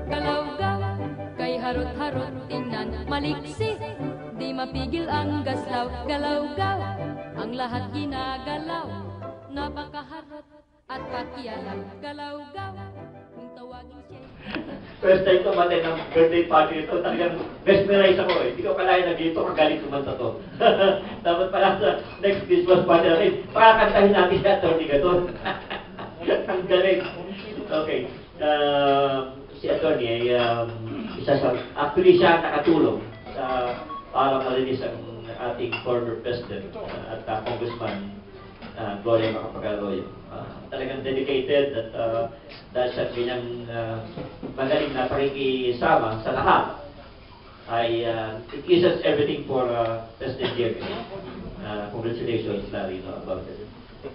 Galaw-gaw, kay harot-harot tingnan, maliksi, di mapigil ang gaslaw. Galaw-gaw, ang lahat ginagalaw, napakaharot at pakialam. Galaw-gaw, kung tawagin siya. First time ko matay ng birthday party ito, talagang mesmerize ako eh. Hindi ko kalahin na dito, kagaling kumanta to. Dapat pala sa next Christmas party natin, pakakantahin natin si Atty. Gaton. Ang galing. Okay. Si Atty. ay actually siya nakatulong para malinis ang ating former president at Congressman Gloria Macapagal-Arroyo. Talagang dedicated at dahil sa kanyang magaling na pakikisama sa lahat ay it eases everything for President Jerry. Congratulations, Larry, about it.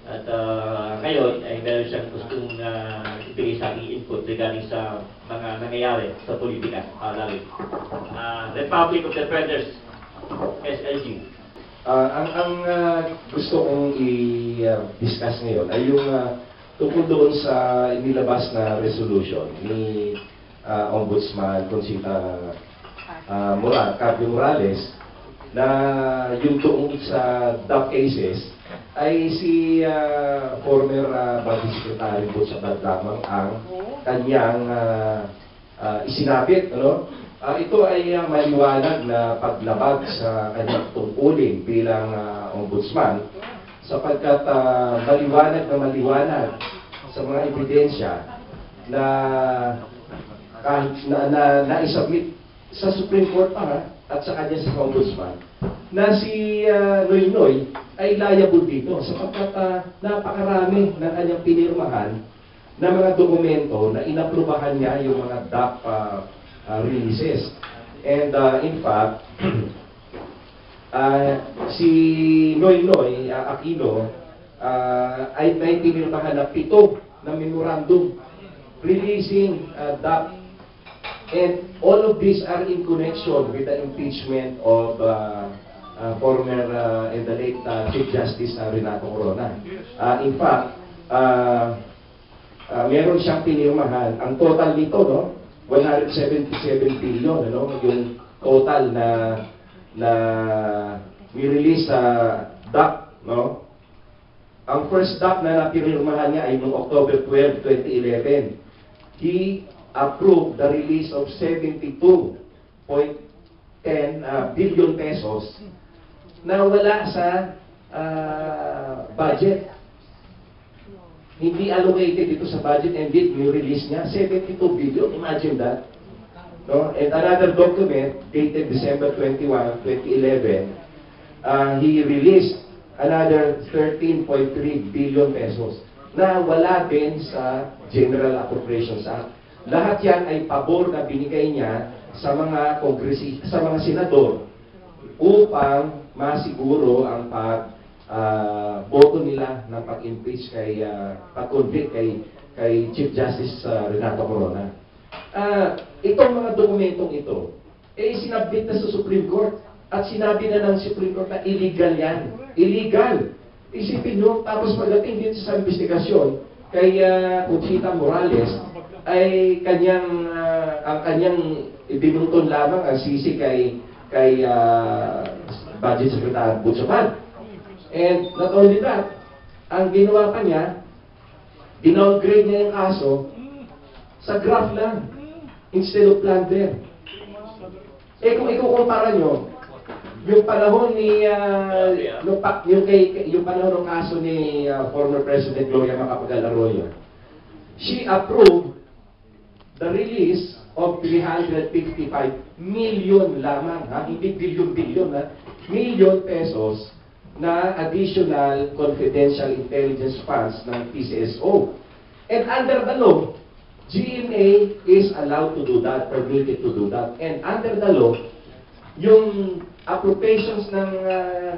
At ngayon ay meron siyang gustong ibigay sa aking input regarding sa mga nangyayari sa politika, Larry. Republic of the Defenders, SLG. Ang gusto kong i-discuss ngayon ay yung tungkol doon sa inilabas na resolution ni Ombudsman Conchita Carpio Morales na yung doon sa DAP cases ay si former Body Secretary po sa lamang ang kanyang isinapit, ano? Ito ay maliwanag na paglabag sa kanyang tungkulin bilang ombudsman sapagkat maliwanag sa mga ebidensya na kahit na isubmit sa Supreme Court pa at sa kanya sa ombudsman na si Noynoy ay liable dito sapagkat napakarami ng kanyang pinirmahan na mga dokumento na inaprubahan niya yung mga DAP releases. And in fact, si Noynoy Aquino ay may pinirmahan na 7 na memorandum releasing DAP. And all of these are in connection with the impeachment of former and the late Chief Justice Renato Corona. In fact, meron siyang pinirmahan. Ang total nito, no, 177 billion, ano, yung total na ni-release sa DAP, no? Ang first DAP na napirmahan niya ay noong October 12, 2011. He approved the release of 72.10 billion pesos na wala sa budget. Hindi allocated dito sa budget, and yet yung release niya 72 billion. Imagine that. No? And another document dated December 21, 2011, he released another 13.3 billion pesos na wala din sa General Appropriations Act. Lahat yan ay pabor na binigay niya sa mga sa mga senador upang masiguro ang boto nila ng pag-impeach kay pag-convict kay Chief Justice Renato Corona. Itong mga dokumentong ito sinabit na sa Supreme Court at sinabi na ng Supreme Court na illegal yan. Illegal. Isipin nyo, tapos pagdating din sa investigasyon kay Conchita Morales ay ang kanyang ibinuntun lamang ang sisi kay Budget Secretary Butsaban. And not only that, ang ginawa pa niya, dinowngrade niya yung kaso sa graph lang instead of plunder. Kung ikukumpara nyo, yung panahon ni yung panahon ng kaso ni former President Gloria Macapagal-Arroyo, she approved the release of 355 million lamang, hindi billion, million pesos na additional confidential intelligence funds ng PCSO. And under the law, GMA is allowed to do that, permitted to do that. And under the law, yung appropriations ng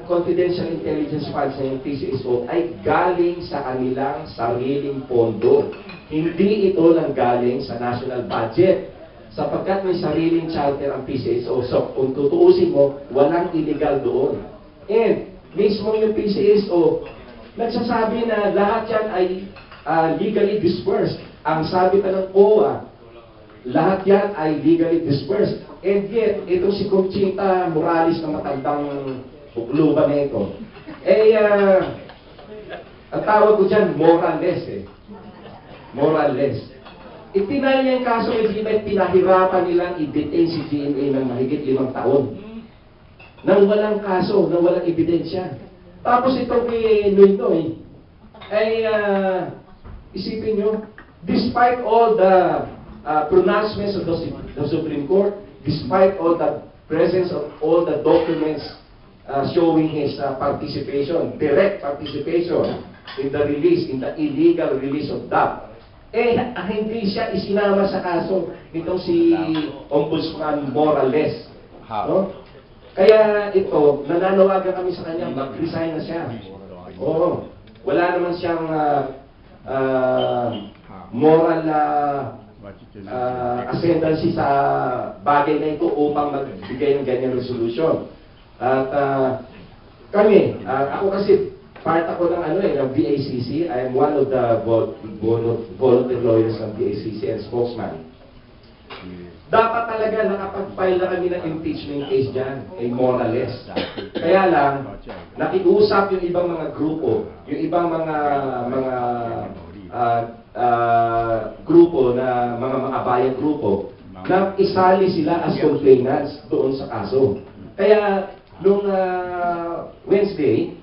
confidential intelligence funds ng PCSO ay galing sa kanilang sariling pondo. Hindi ito lang galing sa national budget. Sapagkat may sariling charter ang PCSO. So, kung tutuusin mo, walang illegal doon. And mismo yung PCSO, nagsasabi na lahat yan ay legally dispersed. Ang sabi pa ng OWA, lahat yan ay legally dispersed. And yet, itong si Conchita Morales na matandang bukluban na ito, ang tawag ko dyan, moralless eh. Moralless. Itinay niya yung kaso kay GMA, pinahirapan nilang i-detain si GMA ng mahigit 5 taon. Nang walang kaso, nang walang ebidensya. Tapos itong kay Noynoy, ay isipin nyo, despite all the pronouncements of the Supreme Court, despite all the presence of all the documents showing his participation, direct participation in the release, in the illegal release of DAP, hindi siya isinama sa kaso nitong si Ombudsman Morales. No? Kaya ito, nananawagan kami sa kanya, mag-resign na siya. Oo. Wala naman siyang moral ascendancy sa bagay na ito upang magbigay ng ganyang resolution. At kami, ako kasi part ako ng ng VACC. I am one of the volunteer lawyers ng VACC and spokesman. Dapat talaga nakapag-file na kami ng impeachment case dyan, kay Morales. Kaya lang, nakiusap yung ibang mga grupo, yung ibang mga grupo na mga maabayang grupo, na isali sila as complainants doon sa kaso. Kaya, nung Wednesday,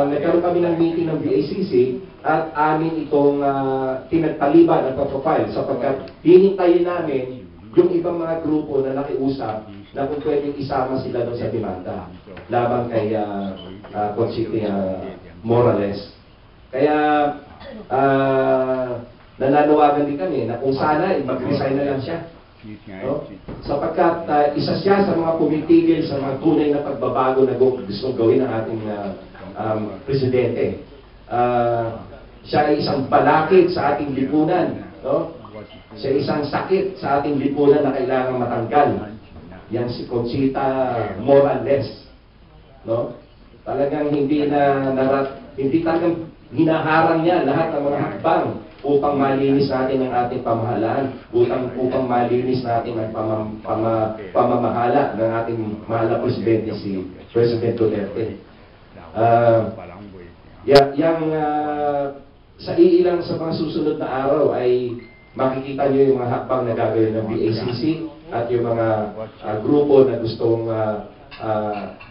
nagkaroon kami ng meeting ng VACC at amin itong pinagpaliban at pagpapile sapagkat hihintayin namin yung ibang mga grupo na nakiusap na kung pwedeng isama sila doon sa demanda laban kay Conchita Morales. Kaya nananawagan din kami na kung sana mag-resign na lang siya. No? Sapagkat isa siya sa mga pumitigil sa mga tunay na pagbabago na gustong gawin ng ating presidente. Siya ay isang balakid sa ating lipunan. No? Siya ay isang sakit sa ating lipunan na kailangang matanggal. Yan si Conchita Morales. No? Talagang hindi talagang hinaharang niya lahat ng mga hakbang upang malinis natin ang ating pamahalaan, upang malinis natin ang pamamahala ng ating mahal na presidente, si President Duterte. Sa iilang sa mga susunod na araw ay makikita niyo yung mga hakbang na gagawin ng VACC at yung mga grupo na gustong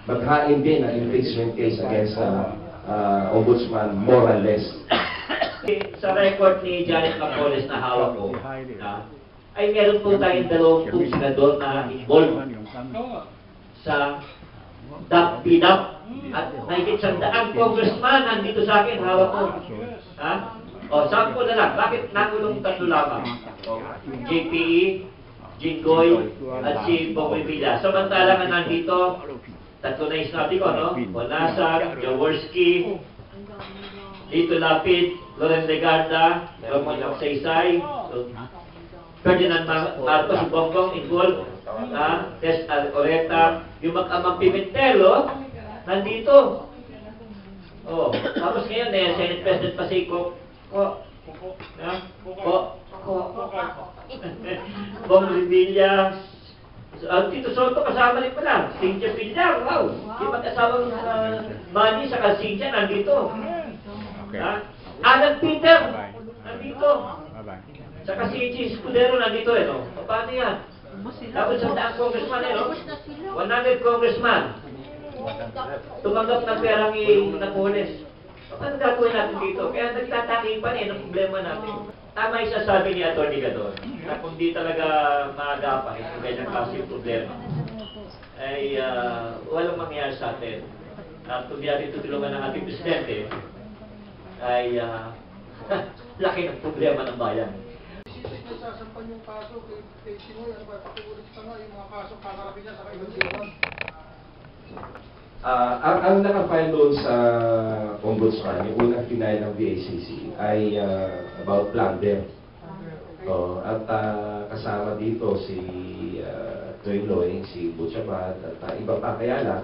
maghain din ng impeachment case against Ombudsman Morales. Sa record ni Janet Macones na hawak ko, ay meron po tayong 2 senador na involved sa DAP-PDAP at mahigit 100 congressman nandito sa akin, hawak ko. O, 10 na lang. Bakit nakulong 3 lamang? JPE, Jinggoy, at si Bongoy Villa. Samantalang nandito, 3 na yung sinabi ko, no? Bonasag, Jaworski, Lito Lapid, Loren Legarda, Ramon Saysay, Ferdinand Marcos, si Bongbong, Ingol, Tess Oreta, yung mag-amang Pimentel, nandito. Oh, tapos ngayon, Senate President Pasico, Bong Revilla, Tito Soto kasama rin pala, Cynthia Villar, wow! Yung mag-asawang Manny sa Cynthia nandito. Alan Peter, nandito. Saka si Escudero nandito no? Paano yan? Tapos 100 congressman no? 100 congressman. Tumanggap ng perang Napoles. Ano gagawin natin dito? Kaya nagtatakipan ang problema natin. Tama yung sasabi ni Atty. Gadon, na kung di talaga maagapan yung ganyang klase yung problema, ay walang mangyayari sa atin. At kung di natin tutulungan ng ating presidente, ay laki ng problema ng bayan. Sasampan yung kaso kay Simoy, ano ba, pakiulit sa nga yung mga kaso kakarapin niya sa kailangan. Ang nakafile doon sa Ombudsman, yung unang final ng VACC, ay about plunder. At kasama dito si Joy Loy, si Butchabad, at iba pa. Kaya lang,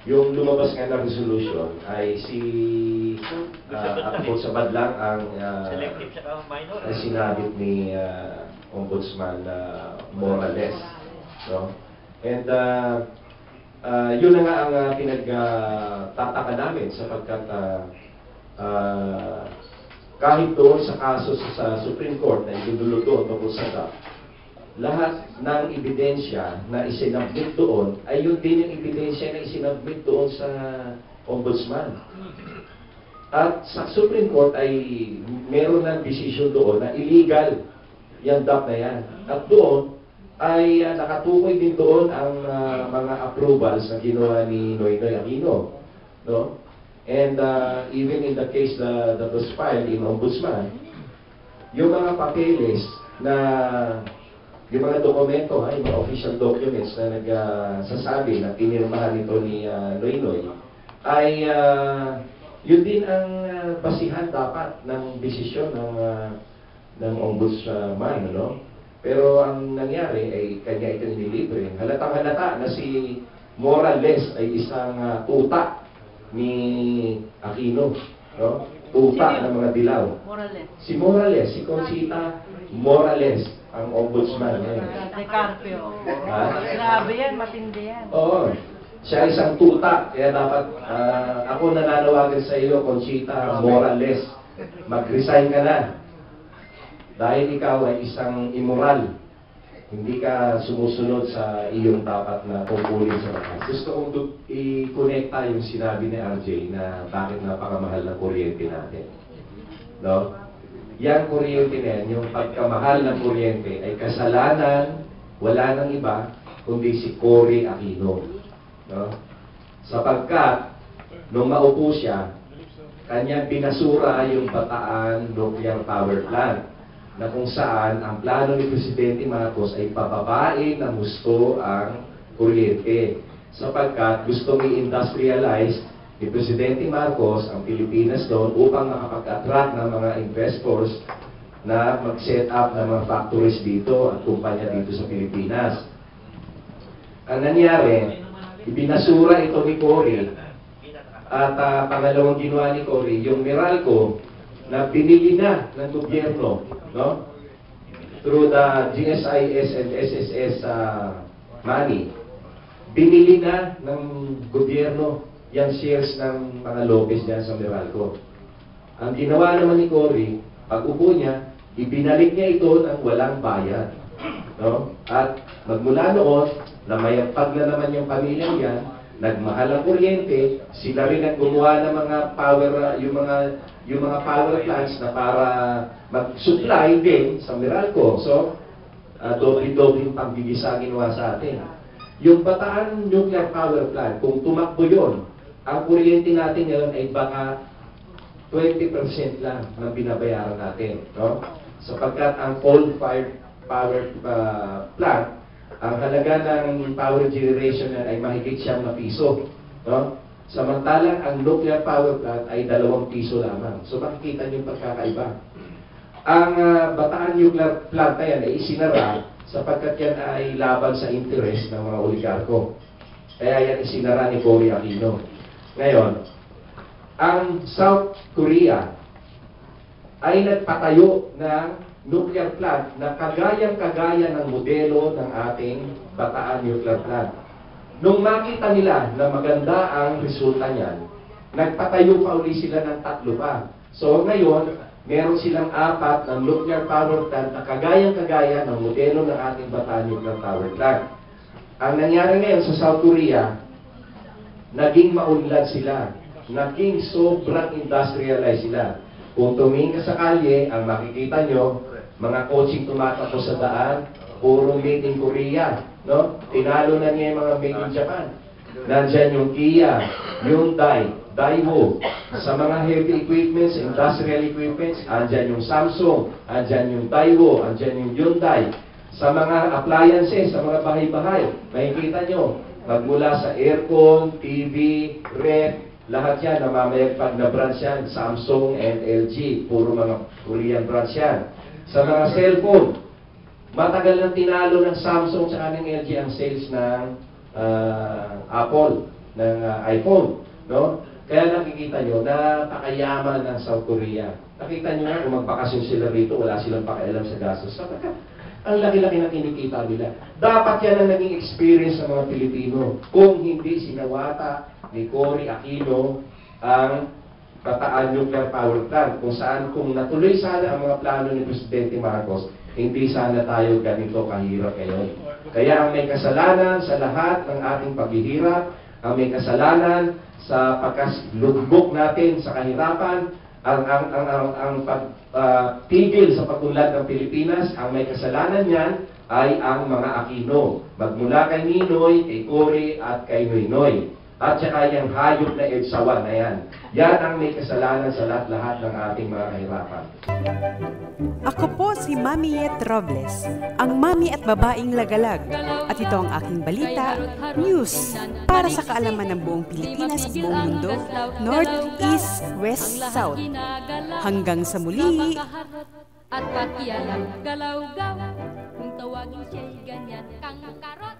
yung lumabas nga na resolution ay si Ombudsman lang ang Selective sa minor. ay sinabit ni Ombudsman Morales, no? And yun na nga ang pinagtataka namin sapagkat kahit doon sa kaso sa Supreme Court na idudulog doon tungkol sa DAP, lahat ng ebidensya na isinabit doon ay yun din yung ebidensya na isinabit doon sa Ombudsman. At sa Supreme Court ay meron ng decision doon na illegal yung DAP na yan. At doon ay nakatukoy din doon ang mga approvals na ginawa ni Noynoy Aquino, no? And even in the case that was filed in Ombudsman, yung mga papeles na yung mga dokumento, yung mga official documents na nagsasabi na pinirmahan nito ni Noynoy, ay yun din ang basihan dapat ng desisyon ng Ombudsman, no? Pero ang nangyari ay kanya ito nilibre. Halatang-halata na si Morales ay isang utak ni Aquino, no? Utak ng mga dilaw. Morales. Si Morales, si Conchita Morales, ang Ombudsman ngayon. De Carpio. Ha? Grabe yan, matindi yan. Oo. Siya isang tuta, kaya dapat ako nananawagan sa iyo, Conchita Morales, mag-resign ka na. Dahil ikaw ay isang immoral, hindi ka sumusunod sa iyong dapat na tungkulin sa batas. Gusto kong i-connecta yung sinabi ni RJ na bakit napakamahal ng kuryente natin. No? Yang kuryente na yan, yung pagkamahal ng kuryente ay kasalanan, wala nang iba, kundi si Cory Aquino. No? Sapagkat, nung maupo siya, kanya binasura yung Bataan Nuclear Power Plant, na kung saan ang plano ni Presidente Marcos ay pababain ng gusto ang kuryente. Sapagkat gustong i-industrialize ni Presidente Marcos ang Pilipinas doon upang makapag-attract ng mga investors na mag-set up ng mga factories dito at kumpanya dito sa Pilipinas. Ang nangyari, ibinasura ito ni Cory at pangalawang ginawa ni Cory, yung Meralco na binili na ng gobyerno, no? Through the GSIS and SSS money, binili na ng gobyerno yung shares ng mga Lopez dyan sa Meralco. Ang ginawa naman ni Cory, pag upo niya, ibinalik niya ito ng walang bayad, no? At magmula noon, namayagpag na naman yung pamilya niya, nagmahal ang kuryente, sila rin ang gumawa ng mga power, yung mga power plants na para mag-supply din sa Meralco. So, doble-doble yung pambibisa ginawa sa atin. Yung Bataan Nuclear Power Plant, kung tumakbo yun, ang kuryente natin ngayon ay baka 20% lang ng binabayaran natin. No? Sapagkat ang coal-fired power plant, ang halaga ng power generation ay mahigit siyang na piso. No? Samantalang ang nuclear power plant ay 2 piso lamang. So makikita niyo yung pagkakaiba. Ang Bataan Nuclear Plant na yan ay isinara sapagkat yan ay laban sa interest ng mga oligarko. Kaya yan isinara ni Cory Aquino. Ngayon, ang South Korea ay nagpatayo ng nuclear plant na kagayang-kagaya ng modelo ng ating Bataan Nuclear Plant. Nung makita nila na maganda ang resulta niyan, nagpatayo pa uli sila ng 3 pa. So ngayon, meron silang 4 ng nuclear power plant na kagayang-kagaya ng modelo ng ating Bataan Nuclear Power Plant. Ang nangyari ngayon sa South Korea, naging maunlad sila. Naging sobrang industrialized sila. Kung tumingin ka sa kalye, ang makikita nyo, mga coaching tumatakbo sa daan, puro made in Korea. No? Tinalo na niya yung mga made in Japan. Nandyan yung Kia, Hyundai, Daewoo. Sa mga heavy equipments, industrial equipments, andyan yung Samsung, andyan yung Daewoo, andyan yung Hyundai. Sa mga appliances, sa mga bahay-bahay, makikita nyo, magmula sa aircon, TV, ref, lahat yan, namamayagpag na brands yan, Samsung and LG, puro mga Korean brands yan. Sa mga cellphone, matagal nang tinalo ng Samsung at ng LG ang sales ng Apple. iPhone, no? Kaya nakikita nyo, napakayaman ng South Korea. Nakita nyo nga, kung magbakasyon sila rito, wala silang pakialam sa gastos. Sapagkat ang laki-laki na kinikita nila. Dapat yan ang naging experience ng mga Pilipino. Kung hindi sinawata ni Cory Aquino ang Bataan Nuclear Power Plant, kung saan, kung natuloy sana ang mga plano ni Presidente Marcos, hindi sana tayo ganito kahirap ngayon. Kaya ang may kasalanan sa lahat ng ating paghihirap, ang may kasalanan sa pagkalugbok natin sa kahirapan, ang pagtigil sa pagtunlad ng Pilipinas, ang may kasalanan niyan ay ang mga Aquino. Magmula kay Ninoy, kay Cory at kay Noynoy. At saka yung hayop na Edsawan na yan. Yan ang may kasalanan sa lahat-lahat ng ating mga kahirapan. Ako po si Mami Yet Robles, ang mami at babaeng lagalag. At ito ang aking balita, news, para sa kaalaman ng buong Pilipinas at buong mundo, North, East, West, South. Hanggang sa muli! At pakialam, galaw-gaw, kung tawagin siya'y ganyan, kang karot.